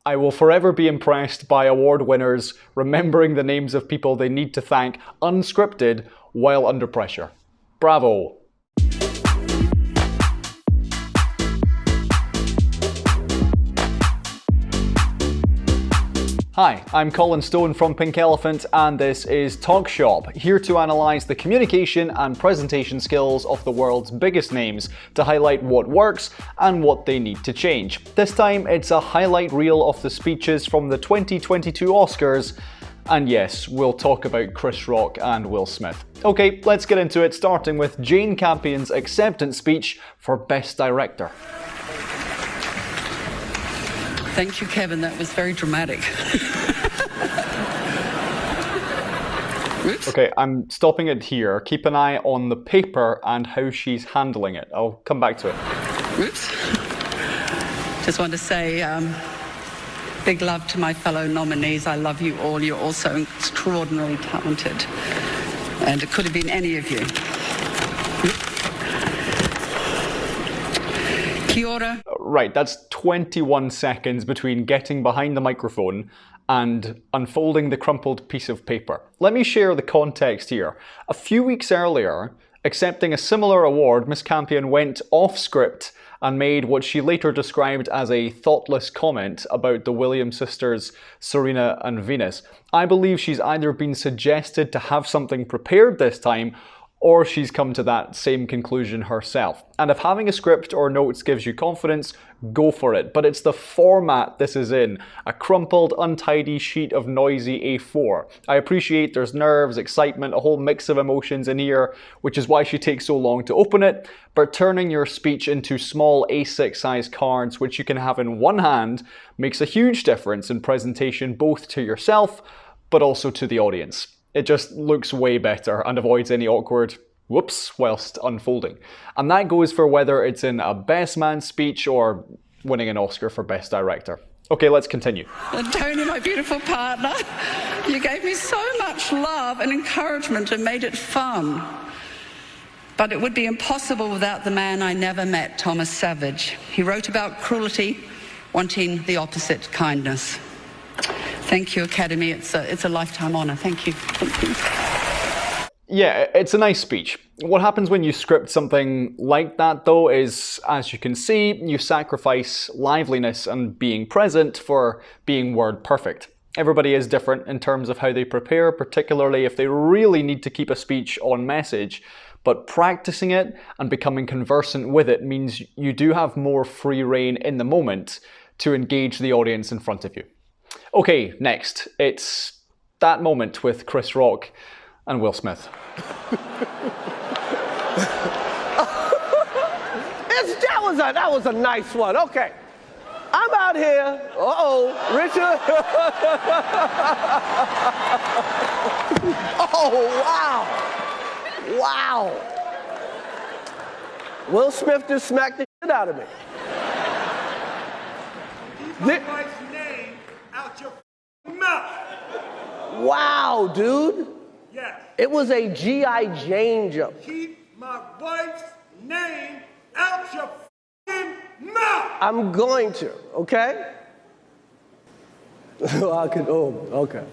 I will forever be impressed by award winners remembering the names of people they need to thank unscripted while under pressure. Bravo! Hi, I'm Colin Stone from Pink Elephant, and this is Talk Shop, here to analyse the communication and presentation skills of the world's biggest names to highlight what works and what they need to change. This time it's a highlight reel of the speeches from the 2022 Oscars, and yes, we'll talk about Chris Rock and Will Smith. Okay, let's get into it, starting with Jane Campion's acceptance speech for Best Director. Thank you, Kevin. That was very dramatic. Okay, I'm stopping it here. Keep an eye on the paper and how she's handling it. I'll come back to it. Oops. Just want to say big love to my fellow nominees. I love you all. You're all so extraordinarily talented. And it could have been any of you. Kia ora. Right, that's 21 seconds between getting behind the microphone and unfolding the crumpled piece of paper. Let me share the context here. A few weeks earlier, accepting a similar award, Miss Campion went off script and made what she later described as a thoughtless comment about the Williams sisters, Serena and Venus. I believe she's either been suggested to have something prepared this time, or she's come to that same conclusion herself. And if having a script or notes gives you confidence, go for it. But it's the format this is in, a crumpled, untidy sheet of noisy A4. I appreciate there's nerves, excitement, a whole mix of emotions in here, which is why she takes so long to open it, but turning your speech into small A6 size cards, which you can have in one hand, makes a huge difference in presentation, both to yourself, but also to the audience. It just looks way better and avoids any awkward whoops whilst unfolding. And that goes for whether it's in a best man speech or winning an Oscar for Best Director. Okay, let's continue. And Tony, my beautiful partner, you gave me so much love and encouragement and made it fun. But it would be impossible without the man I never met, Thomas Savage. He wrote about cruelty, wanting the opposite, kindness. Thank you, Academy. It's a lifetime honour. Thank you. Thank you. Yeah, it's a nice speech. What happens when you script something like that, though, is, as you can see, you sacrifice liveliness and being present for being word perfect. Everybody is different in terms of how they prepare, particularly if they really need to keep a speech on message. But practicing it and becoming conversant with it means you do have more free rein in the moment to engage the audience in front of you. Okay, next, it's that moment with Chris Rock and Will Smith. That was a nice one. Okay, I'm out here. Richard. Oh, wow. Will Smith just smacked the shit out of me. Keep my wife's name out your mouth. Wow, dude. Yes. It was a G.I. Jane jump. Keep my wife's name out your mouth. I'm going to, okay? Okay.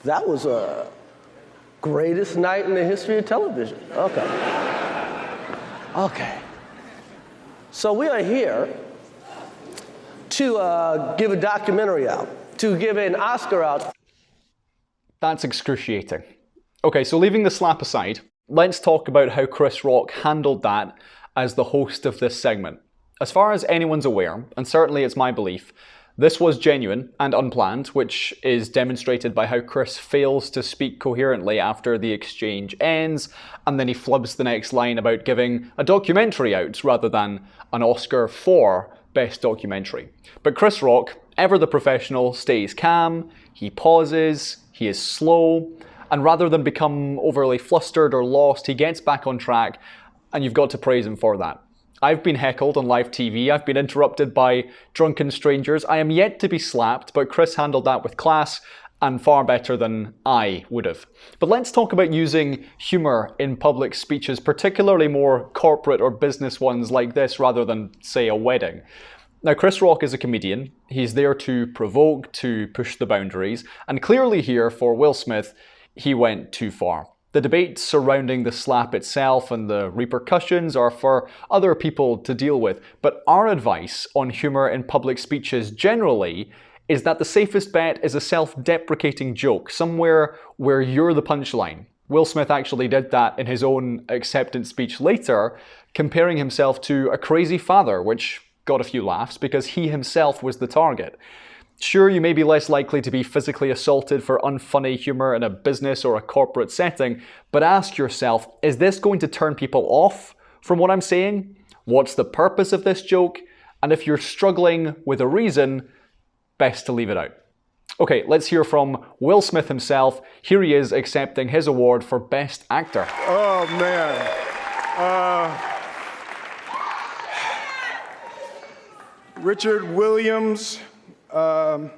That was a greatest night in the history of television. Okay. So we are here to give a documentary out, to give an Oscar out. That's excruciating. Okay, so leaving the slap aside, let's talk about how Chris Rock handled that as the host of this segment. As far as anyone's aware, and certainly it's my belief, this was genuine and unplanned, which is demonstrated by how Chris fails to speak coherently after the exchange ends, and then he flubs the next line about giving a documentary out rather than an Oscar for Best Documentary. But Chris Rock, ever the professional, stays calm, he pauses, he is slow, and rather than become overly flustered or lost, he gets back on track, and you've got to praise him for that. I've been heckled on live TV, I've been interrupted by drunken strangers, I am yet to be slapped, but Chris handled that with class, and far better than I would have. But let's talk about using humour in public speeches, particularly more corporate or business ones like this rather than, say, a wedding. Now, Chris Rock is a comedian. He's there to provoke, to push the boundaries, and clearly here for Will Smith, he went too far. The debate surrounding the slap itself and the repercussions are for other people to deal with, but our advice on humour in public speeches generally is that the safest bet is a self-deprecating joke, somewhere where you're the punchline. Will Smith actually did that in his own acceptance speech later, comparing himself to a crazy father, which got a few laughs because he himself was the target. Sure, you may be less likely to be physically assaulted for unfunny humour in a business or a corporate setting, but ask yourself, is this going to turn people off from what I'm saying? What's the purpose of this joke? And if you're struggling with a reason, best to leave it out. Okay, let's hear from Will Smith himself. Here he is accepting his award for Best Actor. Oh, man. Richard Williams was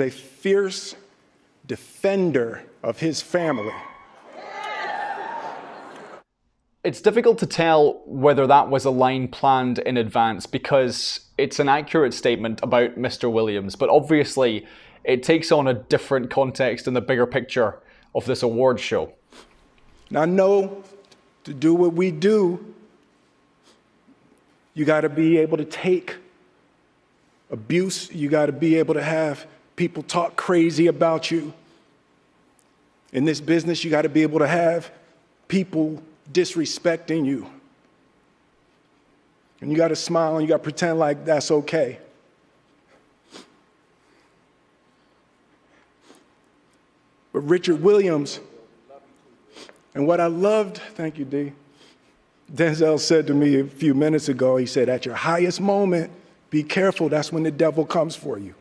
a fierce defender of his family. It's difficult to tell whether that was a line planned in advance because it's an accurate statement about Mr. Williams, but obviously it takes on a different context in the bigger picture of this award show. Now, I know to do what we do, you got to be able to take abuse. You got to be able to have people talk crazy about you. In this business, you got to be able to have people disrespecting you. And you got to smile and you got to pretend like that's okay. But Richard Williams, and what I loved, thank you, D. Denzel said to me a few minutes ago, he said, at your highest moment, be careful, that's when the devil comes for you.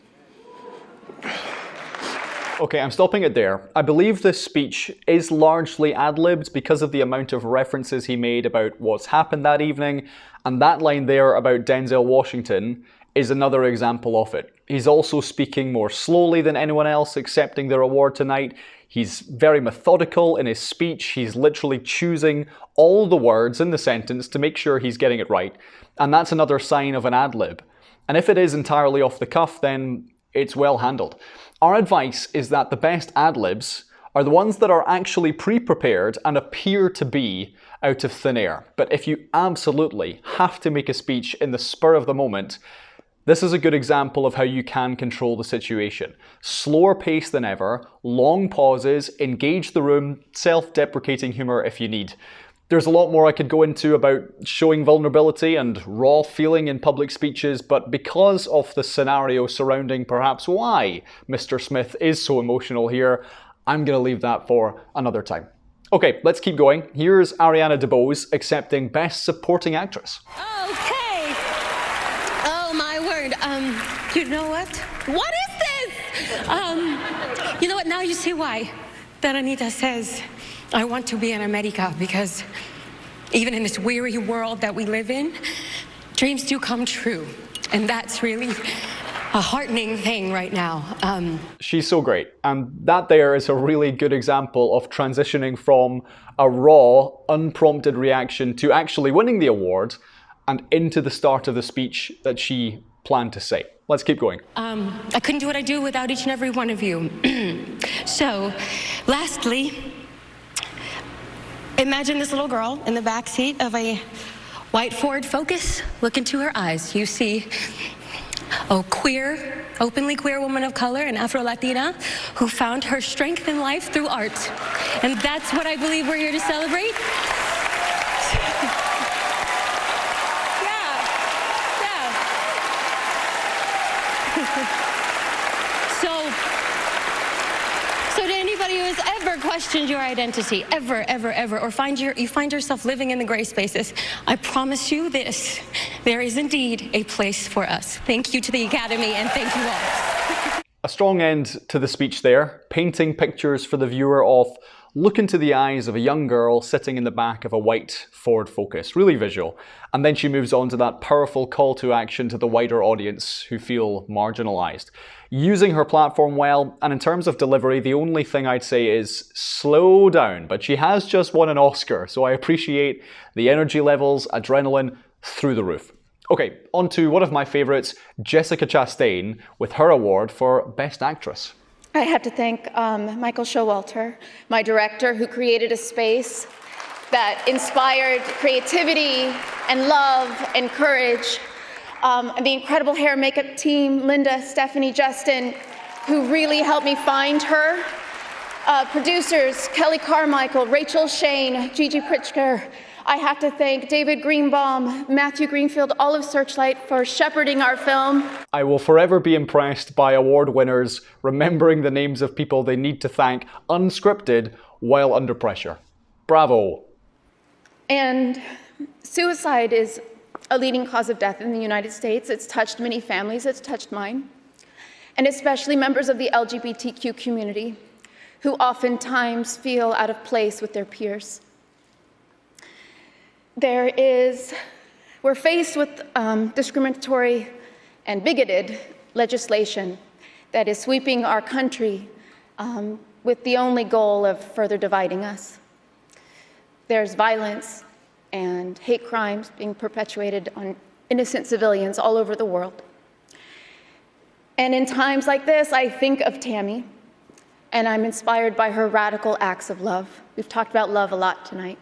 Okay, I'm stopping it there. I believe this speech is largely ad-libbed because of the amount of references he made about what's happened that evening, and that line there about Denzel Washington is another example of it. He's also speaking more slowly than anyone else accepting their award tonight. He's very methodical in his speech. He's literally choosing all the words in the sentence to make sure he's getting it right. And that's another sign of an ad-lib. And if it is entirely off the cuff, then it's well handled. Our advice is that the best ad-libs are the ones that are actually pre-prepared and appear to be out of thin air. But if you absolutely have to make a speech in the spur of the moment, this is a good example of how you can control the situation. Slower pace than ever, long pauses, engage the room, self-deprecating humour if you need. There's a lot more I could go into about showing vulnerability and raw feeling in public speeches, but because of the scenario surrounding perhaps why Mr. Smith is so emotional here, I'm going to leave that for another time. Okay, let's keep going. Here's Ariana DeBose accepting Best Supporting Actress. Okay. Oh my word. You know what? What is this? You know what? Now you see why that Anita says, I want to be in America, because even in this weary world that we live in, dreams do come true. And that's really a heartening thing right now. She's so great. And that there is a really good example of transitioning from a raw, unprompted reaction to actually winning the award and into the start of the speech that she planned to say. Let's keep going. I couldn't do what I do without each and every one of you. So, lastly, imagine this little girl in the back seat of a white Ford Focus. Look into her eyes. You see a queer, openly queer woman of color, an Afro-Latina, who found her strength in life through art. And that's what I believe we're here to celebrate. So to anybody who has ever questioned your identity, ever, or you find yourself living in the gray spaces, I promise you this, there is indeed a place for us. Thank you to the Academy, and thank you all. A strong end to the speech there, painting pictures for the viewer of look into the eyes of a young girl sitting in the back of a white Ford Focus. Really visual. And then she moves on to that powerful call to action to the wider audience who feel marginalized. Using her platform well, and in terms of delivery, the only thing I'd say is slow down. But she has just won an Oscar, so I appreciate the energy levels, adrenaline through the roof. Okay, on to one of my favourites, Jessica Chastain, with her award for Best Actress. I have to thank Michael Showalter, my director, who created a space that inspired creativity and love and courage. And the incredible hair and makeup team, Linda, Stephanie, Justin, who really helped me find her. Producers, Kelly Carmichael, Rachel Shane, Gigi Pritchker. I have to thank David Greenbaum, Matthew Greenfield, all of Searchlight for shepherding our film. I will forever be impressed by award winners remembering the names of people they need to thank unscripted while under pressure. Bravo. And suicide is a leading cause of death in the United States. It's touched many families, it's touched mine, and especially members of the LGBTQ community who oftentimes feel out of place with their peers. We're faced with discriminatory and bigoted legislation that is sweeping our country with the only goal of further dividing us. There's violence and hate crimes being perpetuated on innocent civilians all over the world. And in times like this, I think of Tammy, and I'm inspired by her radical acts of love. We've talked about love a lot tonight.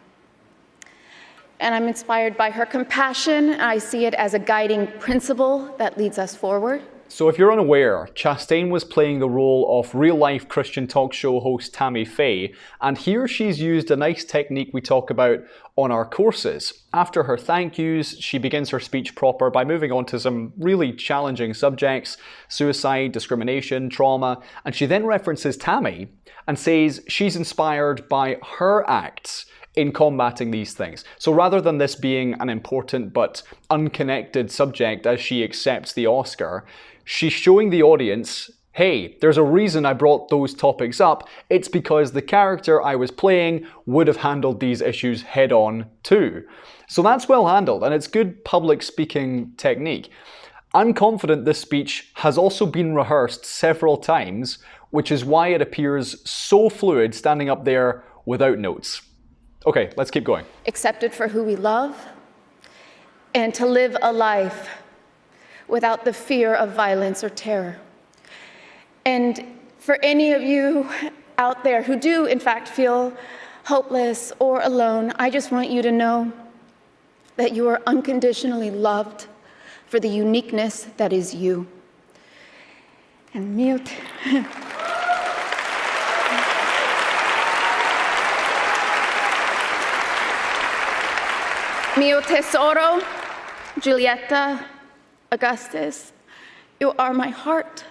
And I'm inspired by her compassion. I see it as a guiding principle that leads us forward. So if you're unaware, Chastain was playing the role of real-life Christian talk show host Tammy Faye, and here she's used a nice technique we talk about on our courses. After her thank yous, she begins her speech proper by moving on to some really challenging subjects, suicide, discrimination, trauma, and she then references Tammy and says she's inspired by her acts in combating these things. So rather than this being an important but unconnected subject as she accepts the Oscar, she's showing the audience, hey, there's a reason I brought those topics up. It's because the character I was playing would have handled these issues head on too. So that's well handled, and it's good public speaking technique. I'm confident this speech has also been rehearsed several times, which is why it appears so fluid standing up there without notes. Okay, let's keep going. Accepted for who we love, and to live a life without the fear of violence or terror. And for any of you out there who do, in fact, feel hopeless or alone, I just want you to know that you are unconditionally loved for the uniqueness that is you. And mute. Mio tesoro, Giulietta, Augustus, you are my heart.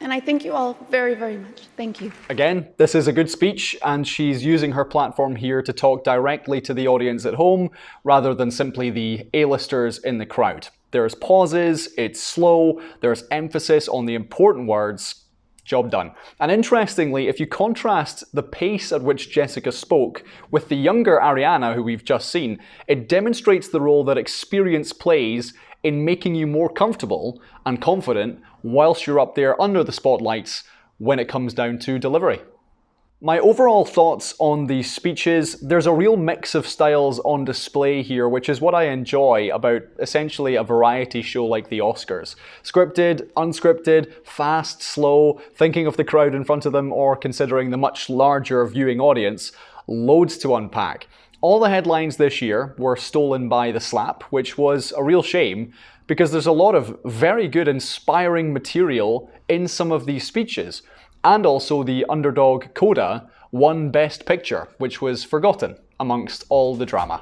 And I thank you all very, very much. Thank you. Again, this is a good speech, and she's using her platform here to talk directly to the audience at home, rather than simply the A-listers in the crowd. There's pauses, it's slow, there's emphasis on the important words. Job done. And interestingly, if you contrast the pace at which Jessica spoke with the younger Ariana, who we've just seen, it demonstrates the role that experience plays in making you more comfortable and confident whilst you're up there under the spotlights when it comes down to delivery. My overall thoughts on these speeches, there's a real mix of styles on display here, which is what I enjoy about essentially a variety show like the Oscars. Scripted, unscripted, fast, slow, thinking of the crowd in front of them, or considering the much larger viewing audience, loads to unpack. All the headlines this year were stolen by The Slap, which was a real shame, because there's a lot of very good, inspiring material in some of these speeches. And also the underdog Coda won Best Picture, which was forgotten amongst all the drama.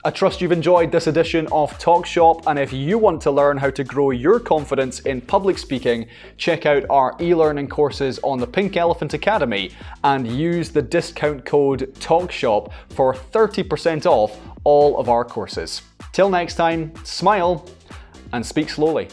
I trust you've enjoyed this edition of Talk Shop, and if you want to learn how to grow your confidence in public speaking, check out our e-learning courses on the Pink Elephant Academy and use the discount code TALKSHOP for 30% off all of our courses. Till next time, smile and speak slowly.